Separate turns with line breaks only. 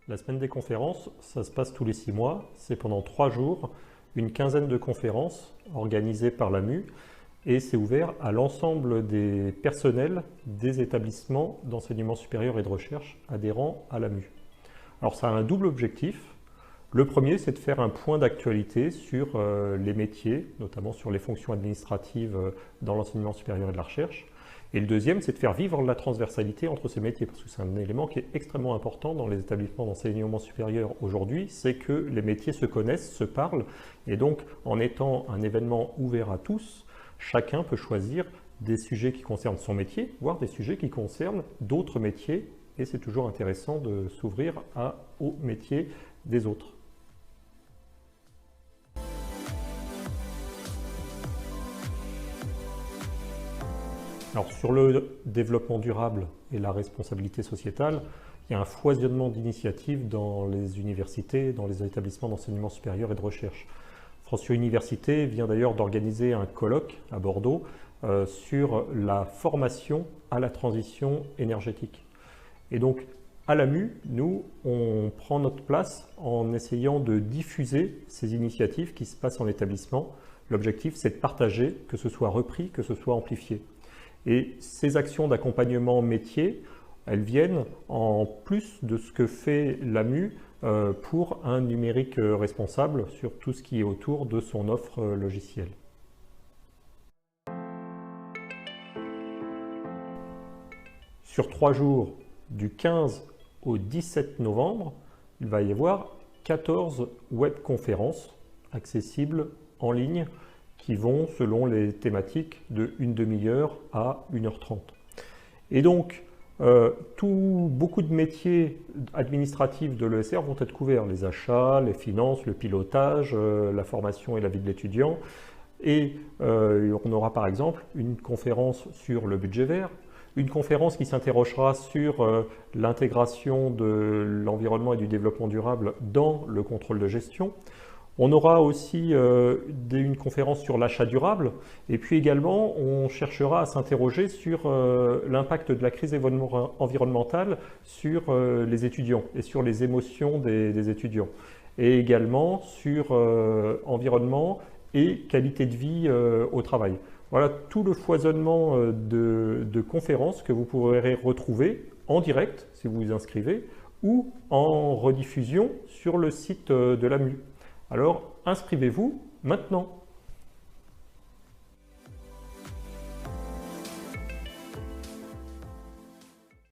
La semaine des conférences, ça se passe tous les 6 mois. C'est pendant 3 jours, une quinzaine de conférences organisées par l'AMU et c'est ouvert à l'ensemble des personnels des établissements d'enseignement supérieur et de recherche adhérents à l'AMU. Alors ça a un double objectif. Le premier, c'est de faire un point d'actualité sur les métiers, notamment sur les fonctions administratives dans l'enseignement supérieur et de la recherche. Et le deuxième, c'est de faire vivre la transversalité entre ces métiers, parce que c'est un élément qui est extrêmement important dans les établissements d'enseignement supérieur aujourd'hui, c'est que les métiers se connaissent, se parlent, et donc en étant un événement ouvert à tous, chacun peut choisir des sujets qui concernent son métier, voire des sujets qui concernent d'autres métiers, et c'est toujours intéressant de s'ouvrir aux métiers des autres. Alors, sur le développement durable et la responsabilité sociétale, il y a un foisonnement d'initiatives dans les universités, dans les établissements d'enseignement supérieur et de recherche. Francieux Université vient d'ailleurs d'organiser un colloque à Bordeaux sur la formation à la transition énergétique. Et donc, à l'AMU, nous, on prend notre place en essayant de diffuser ces initiatives qui se passent en établissement. L'objectif, c'est de partager, que ce soit repris, que ce soit amplifié. Et ces actions d'accompagnement métier, elles viennent en plus de ce que fait l'AMU pour un numérique responsable sur tout ce qui est autour de son offre logicielle. Sur 3 jours, du 15 au 17 novembre, il va y avoir 14 webconférences accessibles en ligne qui vont selon les thématiques de une demi-heure à 1h30. Et donc, beaucoup de métiers administratifs de l'ESR vont être couverts, les achats, les finances, le pilotage, la formation et la vie de l'étudiant. Et on aura par exemple une conférence sur le budget vert, une conférence qui s'interrogera sur l'intégration de l'environnement et du développement durable dans le contrôle de gestion. On aura aussi une conférence sur l'achat durable et puis également on cherchera à s'interroger sur l'impact de la crise environnementale sur les étudiants et sur les émotions des étudiants et également sur environnement et qualité de vie au travail. Voilà tout le foisonnement de conférences que vous pourrez retrouver en direct si vous vous inscrivez ou en rediffusion sur le site de l'AMU. Alors, inscrivez-vous maintenant.